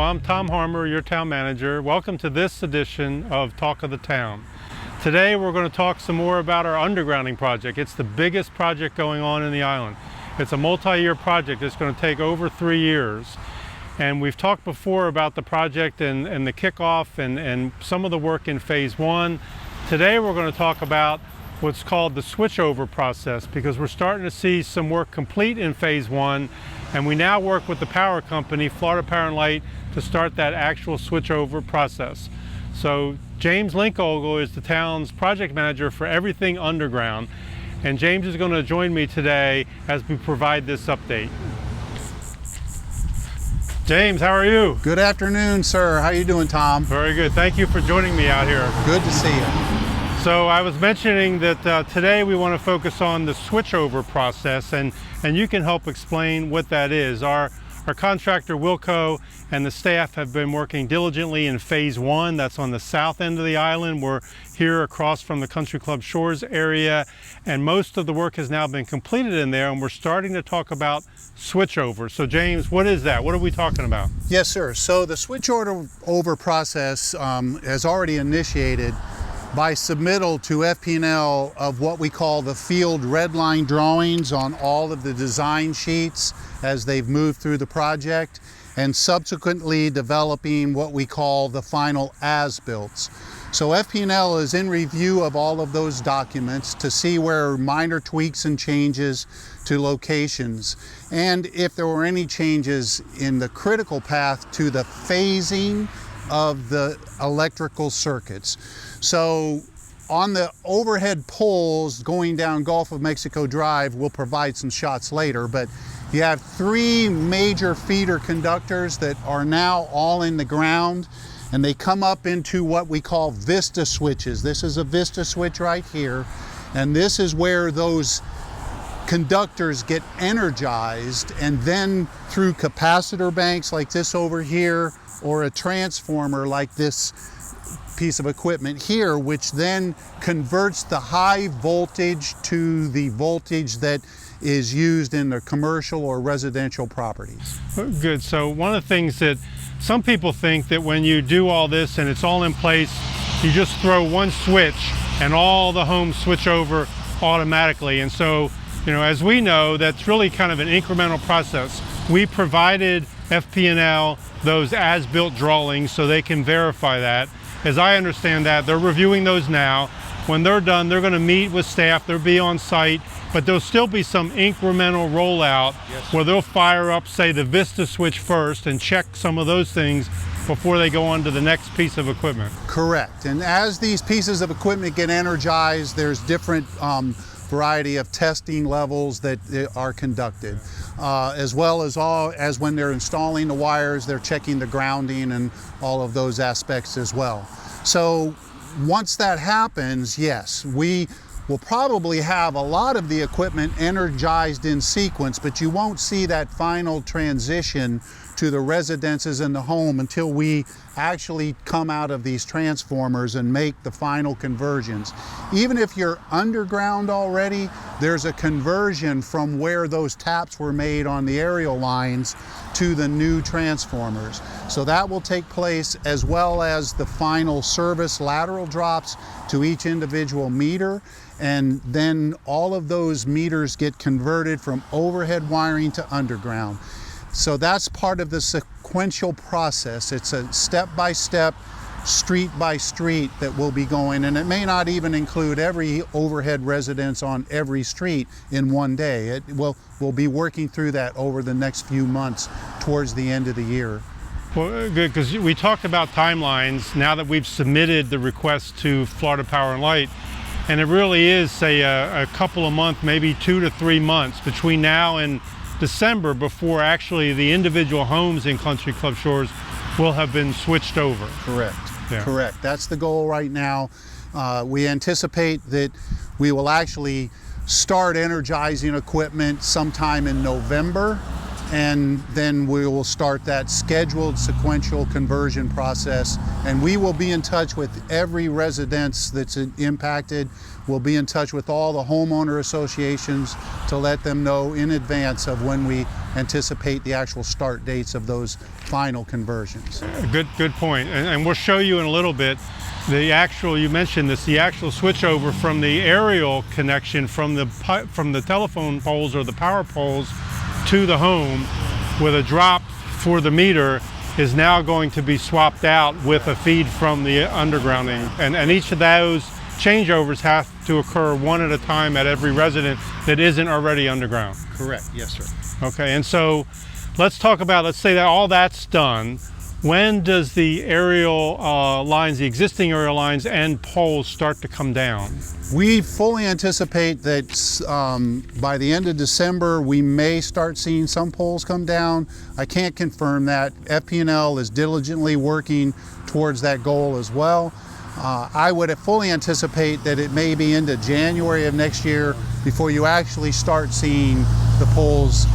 I'm Tom Harmer, your town manager. Welcome to this edition of Talk of the Town. Today we're going to talk some more about our undergrounding project. It's the biggest project going on in the island. It's a multi-year project. It's going to take over 3 years. And we've talked before about the project and the kickoff and some of the work in phase 1. Today we're going to talk about what's called the switchover process, because we're starting to see some work complete in phase 1, and we now work with the power company, Florida Power & Light, to start that actual switchover process. So James Linkogle is the town's project manager for everything underground, and James is going to join me today as we provide this update. James, how are you? Good afternoon, sir. How you doing, Tom? Very good. Thank you for joining me out here. Good to see you. So I was mentioning that today we want to focus on the switchover process, and you can help explain what that is. Our contractor Wilco and the staff have been working diligently in phase 1. That's on the south end of the island. We're here across from the Country Club Shores area, and most of the work has now been completed in there, and we're starting to talk about switchover. So James, what is that? What are we talking about? Yes, sir. So the switchover process has already initiated by submittal to FP&L of what we call the field red line drawings on all of the design sheets as they've moved through the project, and subsequently developing what we call the final as-builts. So FP&L is in review of all of those documents to see where minor tweaks and changes to locations, and if there were any changes in the critical path to the phasing of the electrical circuits. So on the overhead poles going down Gulf of Mexico Drive, we'll provide some shots later, but you have 3 major feeder conductors that are now all in the ground, and they come up into what we call Vista switches. This is a Vista switch right here, and this is where those conductors get energized, and then through capacitor banks like this over here, or a transformer like this piece of equipment here, which then converts the high voltage to the voltage that is used in the commercial or residential properties. Good. So one of the things that some people think that when you do all this and it's all in place, you just throw one switch and all the homes switch over automatically. And so, you know, as we know, that's really kind of an incremental process. We provided FP&L those as-built drawings so they can verify that. As I understand that, they're reviewing those now. When they're done, they're going to meet with staff, they'll be on site, but there'll still be some incremental rollout where they'll fire up, say, the Vista switch first and check some of those things before they go on to the next piece of equipment. Correct. And as these pieces of equipment get energized, there's different variety of testing levels that are conducted, as well as when they're installing the wires, they're checking the grounding and all of those aspects as well. So once that happens, yes, we will probably have a lot of the equipment energized in sequence, but you won't see that final transition to the residences and the home until we actually come out of these transformers and make the final conversions. Even if you're underground already, there's a conversion from where those taps were made on the aerial lines to the new transformers. So that will take place, as well as the final service lateral drops to each individual meter, and then all of those meters get converted from overhead wiring to underground. So that's part of the sequential process. It's a step-by-step, street-by-street that will be going, and it may not even include every overhead residence on every street in one day. We'll be working through that over the next few months towards the end of the year. Well, good, because we talked about timelines now that we've submitted the request to Florida Power & Light, and it really is, say, a couple of months, maybe 2 to 3 months between now and December before actually the individual homes in Country Club Shores will have been switched over. Correct. Yeah. Correct. That's the goal right now. We anticipate that we will actually start energizing equipment sometime in November, and then we will start that scheduled sequential conversion process. And we will be in touch with every residence that's impacted. We'll be in touch with all the homeowner associations to let them know in advance of when we anticipate the actual start dates of those final conversions. Good point. And we'll show you in a little bit the actual, you mentioned this, the actual switchover from the aerial connection from the telephone poles or the power poles to the home with a drop for the meter is now going to be swapped out with a feed from the undergrounding. And each of those changeovers have to occur one at a time at every resident that isn't already underground. Correct, yes sir. Okay, and so let's talk about, let's say that all that's done. When does the aerial lines, the existing aerial lines and poles start to come down? We fully anticipate that by the end of December, we may start seeing some poles come down. I can't confirm that. FP&L is diligently working towards that goal as well. I would fully anticipate that it may be into January of next year before you actually start seeing the poles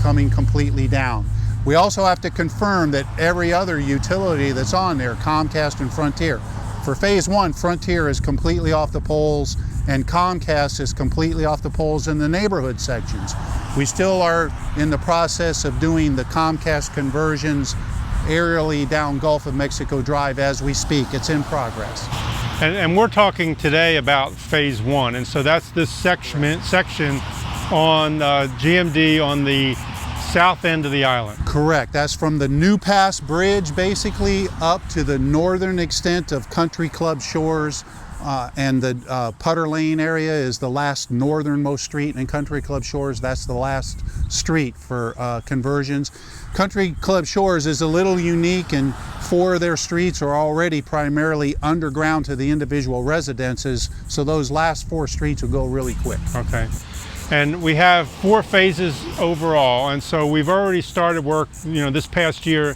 coming completely down. We also have to confirm that every other utility that's on there, Comcast and Frontier. For phase one, Frontier is completely off the poles and Comcast is completely off the poles in the neighborhood sections. We still are in the process of doing the Comcast conversions aerially down Gulf of Mexico Drive as we speak. It's in progress. And we're talking today about phase one, and so that's this section on GMD on the south end of the island. Correct. That's from the New Pass Bridge basically up to the northern extent of Country Club Shores, and the Putter Lane area is the last northernmost street in Country Club Shores. That's the last street for conversions. Country Club Shores is a little unique, and 4 of their streets are already primarily underground to the individual residences, so those last 4 streets will go really quick. Okay. And we have 4 phases overall, and so we've already started work, this past year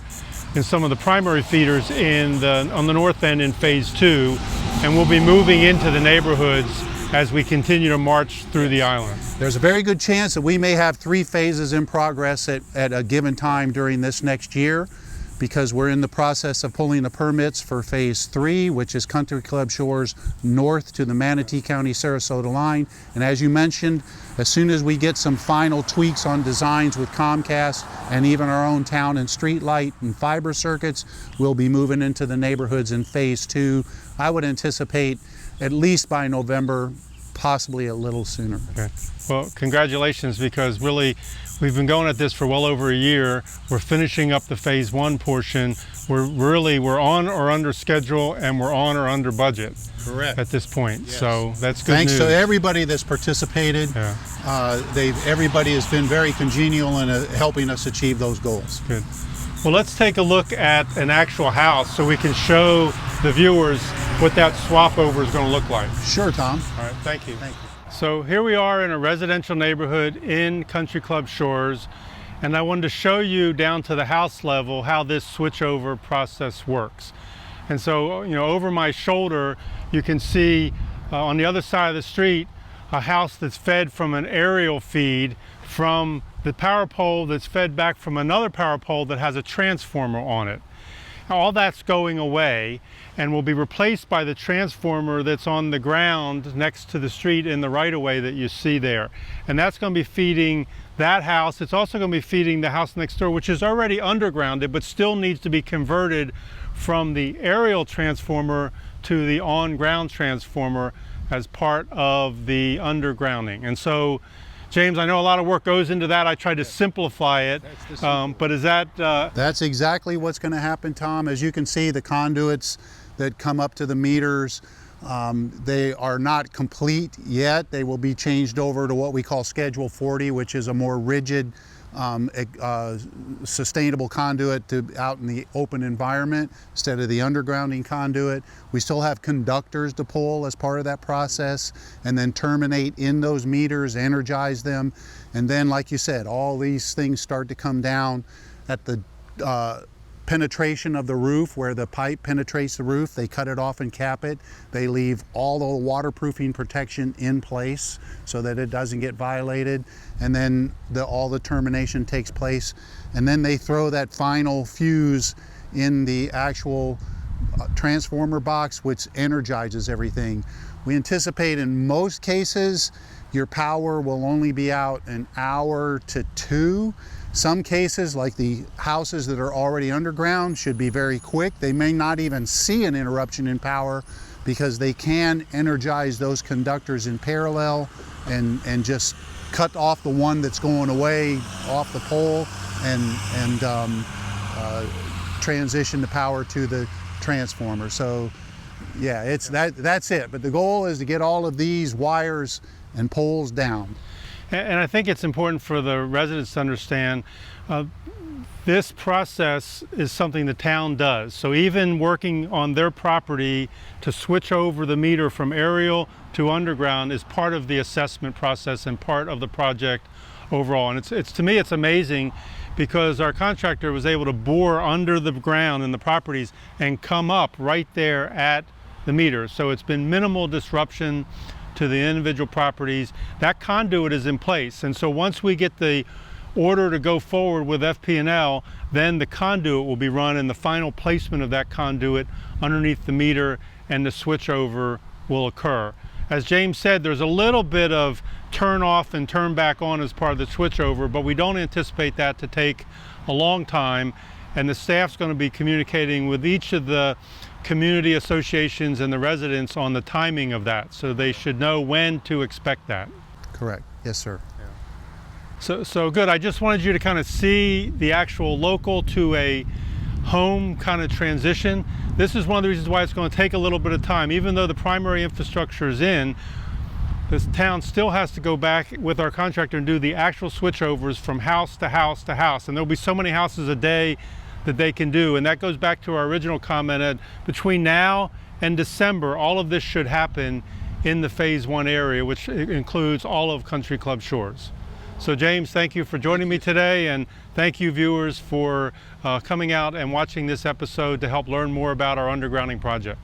in some of the primary feeders on the north end in phase 2, and we'll be moving into the neighborhoods as we continue to march through the island. There's a very good chance that we may have 3 phases in progress at a given time during this next year, because we're in the process of pulling the permits for phase 3, which is Country Club Shores north to the Manatee County Sarasota line. And as you mentioned, as soon as we get some final tweaks on designs with Comcast and even our own town and street light and fiber circuits, we'll be moving into the neighborhoods in phase 2. I would anticipate at least by November, possibly a little sooner. Okay. Well, congratulations, because really we've been going at this for well over a year. We're finishing up the phase 1 portion. We're on or under schedule, and we're on or under budget. Correct. At this point. Yes. So that's good Thanks news. to everybody that's participated. Yeah. Everybody has been very congenial in helping us achieve those goals. Good. Well, let's take a look at an actual house so we can show the viewers what that swap over is going to look like. Sure, Tom. All right, thank you. Thank you. So here we are in a residential neighborhood in Country Club Shores, and I wanted to show you down to the house level how this switchover process works. And so, over my shoulder, you can see on the other side of the street a house that's fed from an aerial feed from the power pole that's fed back from another power pole that has a transformer on it. Now, all that's going away and will be replaced by the transformer that's on the ground next to the street in the right-of-way that you see there. And that's going to be feeding that house. It's also going to be feeding the house next door, which is already undergrounded but still needs to be converted from the aerial transformer to the on-ground transformer as part of the undergrounding. And so, James, I know a lot of work goes into that. I tried to simplify it, but is that... That's exactly what's going to happen, Tom. As you can see, the conduits that come up to the meters, they are not complete yet. They will be changed over to what we call Schedule 40, which is a more rigid, sustainable conduit out in the open environment instead of the undergrounding conduit. We still have conductors to pull as part of that process and then terminate in those meters, energize them. And then, like you said, all these things start to come down at the penetration of the roof where the pipe penetrates the roof. They cut it off and cap it. They leave all the waterproofing protection in place so that it doesn't get violated. And then all the termination takes place. And then they throw that final fuse in the actual transformer box, which energizes everything. We anticipate in most cases your power will only be out an hour to 2. Some cases, like the houses that are already underground, should be very quick. They may not even see an interruption in power because they can energize those conductors in parallel and just cut off the one that's going away off the pole and transition the power to the transformer. So yeah, that's it. But the goal is to get all of these wires and poles down. And I think it's important for the residents to understand this process is something the town does. So even working on their property to switch over the meter from aerial to underground is part of the assessment process and part of the project overall. And it's to me, it's amazing because our contractor was able to bore under the ground in the properties and come up right there at the meter. So it's been minimal disruption to the individual properties. That conduit is in place, and so once we get the order to go forward with FP&L, then the conduit will be run and the final placement of that conduit underneath the meter and the switchover will occur. As James said, there's a little bit of turn off and turn back on as part of the switchover, but we don't anticipate that to take a long time, and the staff's going to be communicating with each of the community associations and the residents on the timing of that, so they should know when to expect that. Correct. Yes, sir. So good. I just wanted you to kind of see the actual local to a home kind of transition. This is one of the reasons why it's going to take a little bit of time. Even though the primary infrastructure is in, this town still has to go back with our contractor and do the actual switchovers from house to house to house. And there'll be so many houses a day that they can do. And that goes back to our original comment that between now and December, all of this should happen in the Phase 1 area, which includes all of Country Club Shores. So James, thank you for joining me today, and thank you viewers for coming out and watching this episode to help learn more about our undergrounding project.